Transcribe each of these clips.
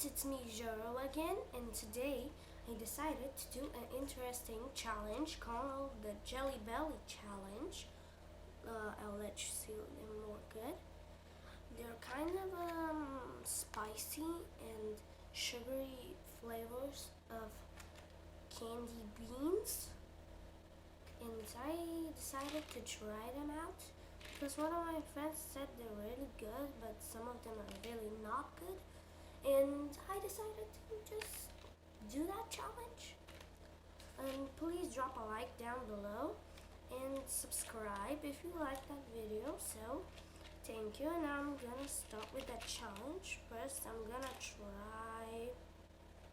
it's me Jero again, and today I decided to do an interesting challenge called the Jelly Belly Challenge. I'll let you see them more good. They're kind of spicy and sugary flavors of candy beans, and I decided to try them out because one of my friends said they're really good, but some of them are really not good. And I decided to just do that challenge. And please drop a like down below and subscribe if you like that video. So thank you, and I'm gonna start with that challenge. First I'm gonna try,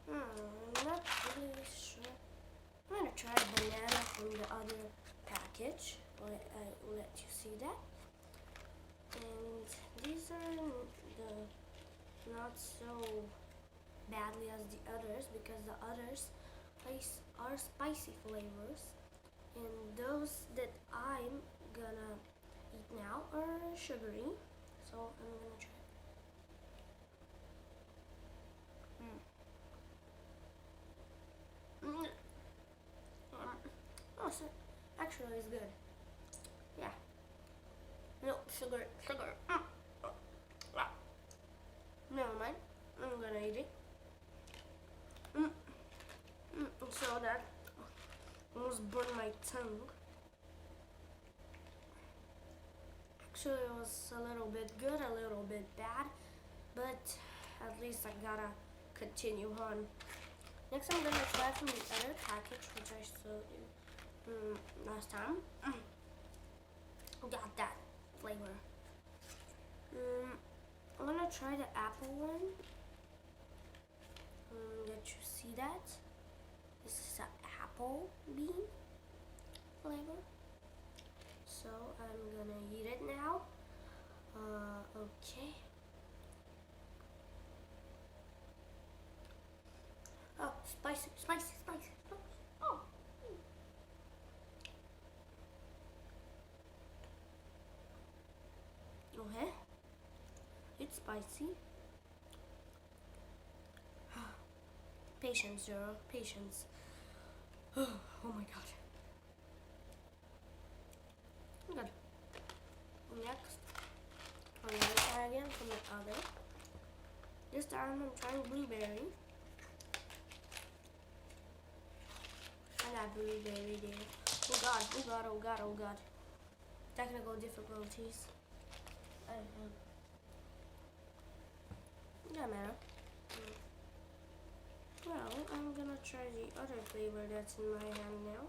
I'm not really sure. I'm gonna try banana from the other package. I'll let you see that. And these are the not so badly as the others because the others are spicy flavors, and those that I'm gonna eat now are sugary. So I'm gonna try. Oh, so actually it's good. Yeah. No sugar. Never mind. I'm gonna eat it. So that almost burned my tongue. Actually, it was a little bit good, a little bit bad, but at least I gotta continue on. Next, I'm gonna try from the other package, which I showed you last time. Got that flavor. I'm gonna try the apple one. Let you see that. This is an apple bean flavor. So I'm gonna eat it now. Okay. Oh, spicy. Oh. Okay. It's spicy. Patience, Zero. Patience. Oh my god. Good. Next, I'm gonna try again from the other. This time I'm trying blueberry. I got blueberry there. Oh god. Technical difficulties. Doesn't matter. Well, I'm gonna try the other flavor that's in my hand now,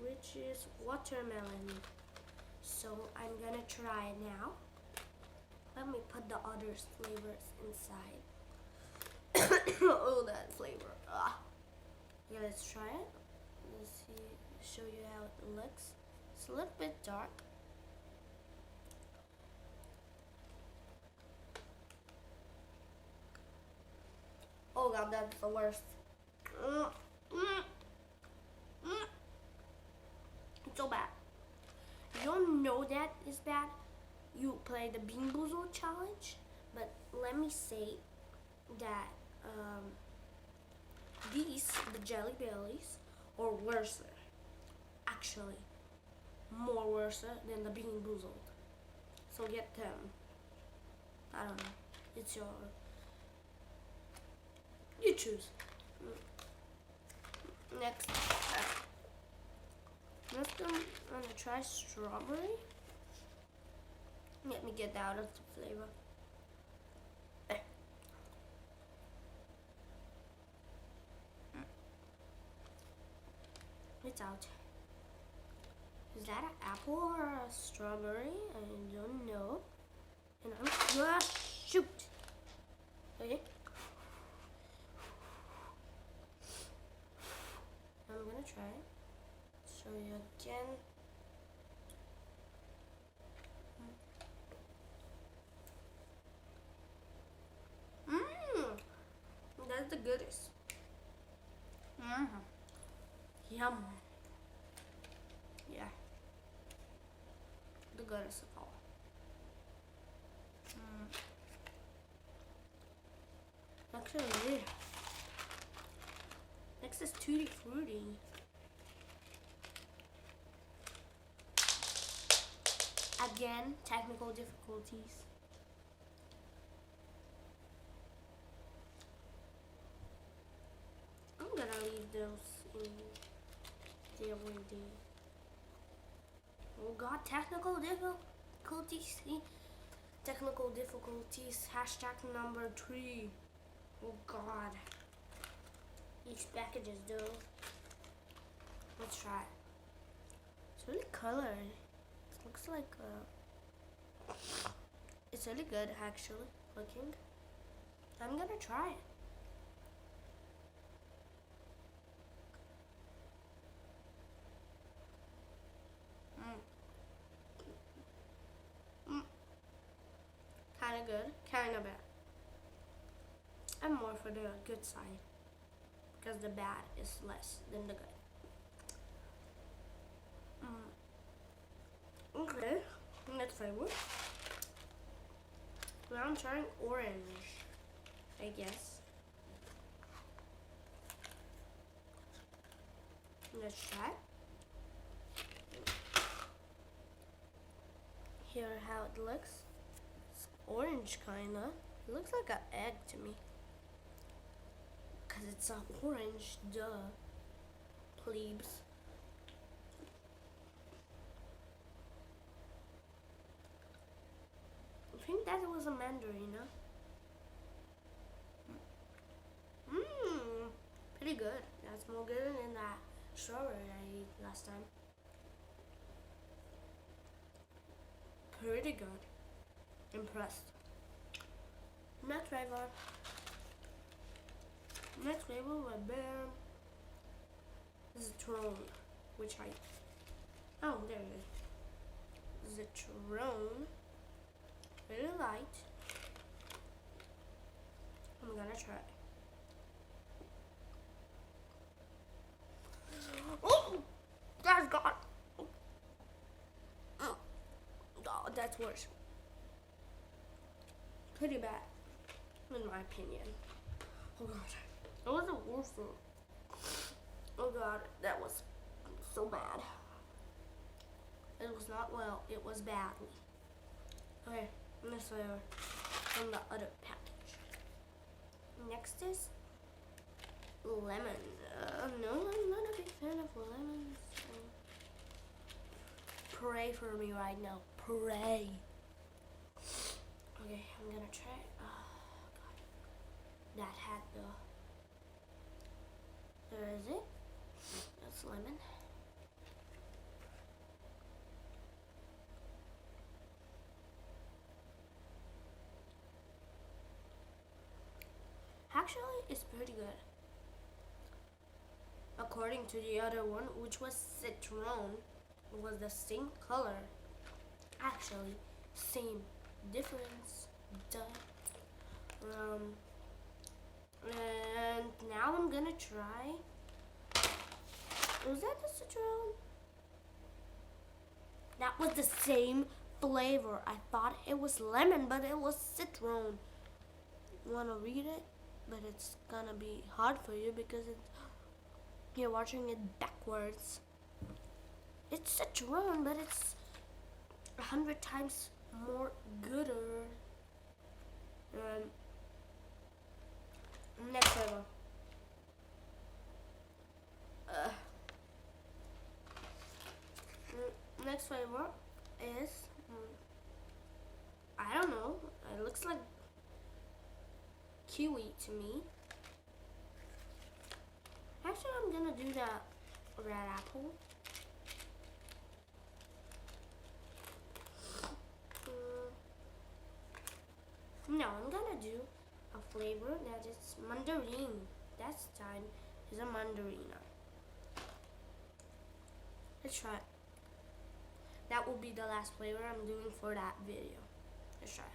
which is watermelon. So I'm gonna try it now. Let me put the other flavors inside. Oh, that flavor. Okay, let's try it. Let's see, show you how it looks. It's a little bit dark. Oh god, that's the worst. It's so bad. You don't know that is bad. You play the Bean Boozled challenge, but let me say that the Jelly Bellies, are worse. Actually, more worse than the Bean Boozled. So get them. I don't know. It's your. You choose. Next, I'm gonna try strawberry. Let me get out of the flavor. It's out. Is that an apple or a strawberry? I don't know. And I'm gonna shoot. Okay. I'm gonna try it. Show you again. That's the goodest. Yum. Yeah. The goodest of all. Next actually. Next is Tutti Frutti. Again, technical difficulties. I'm gonna leave those in there when they. Oh god, technical difficulties. Technical difficulties. Hashtag number 3. Oh god. Each package is though. Let's try it. It's really colored. It looks like it's really good actually looking. I'm gonna try it. Kinda good, kinda bad. I'm more for the good side because the bad is less than the good. Okay, next flavor. Now I'm trying orange, I guess. Let's try. Here how it looks. It's orange kinda. It looks like an egg to me. Cause it's an orange, duh. Plebes. I think that was a mandarina. Pretty good. That's more good than that strawberry I ate last time. Pretty good. Impressed. Next flavor. Next flavor was bear. Zitron, which I. Oh, there it is. Zitron. Really light. I'm gonna try. Oh, that's got. Oh, that's worse. Pretty bad, in my opinion. Oh god, that was the worst one. Oh god, that was so bad. It was not well. It was badly. Okay, next flavor from the other package. Next is lemon. No, I'm not a big fan of lemons. Pray for me right now. Pray. Okay, I'm gonna try it. Oh god, that had the. There is it. That's lemon. Actually, it's pretty good. According to the other one, which was citron, it was the same color. Actually, same difference. Duh. And now I'm gonna try. Was that the citron? That was the same flavor. I thought it was lemon, but it was citron. You wanna read it? But it's gonna be hard for you because you're watching it backwards. It's citron, but it's 100 times more gooder. Next flavor. Next flavor is I don't know. It looks like kiwi to me. Actually, I'm gonna do that red apple. No, I'm gonna do a flavor that is mandarin. This time is a mandarina. Let's try it. That will be the last flavor I'm doing for that video. Let's try it.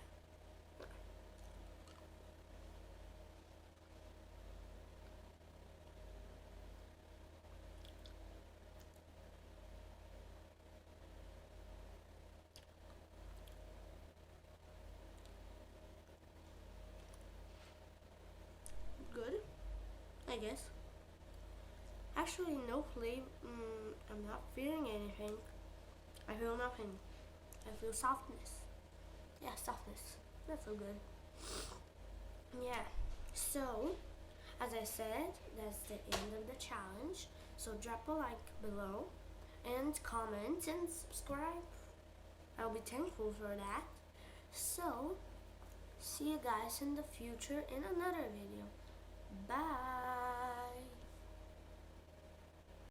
guess. Actually, no flavor. I'm not feeling anything. I feel nothing. I feel softness. Yeah, softness. That's so good. Yeah. So, as I said, that's the end of the challenge. So drop a like below and comment and subscribe. I'll be thankful for that. So, see you guys in the future in another video. Bye.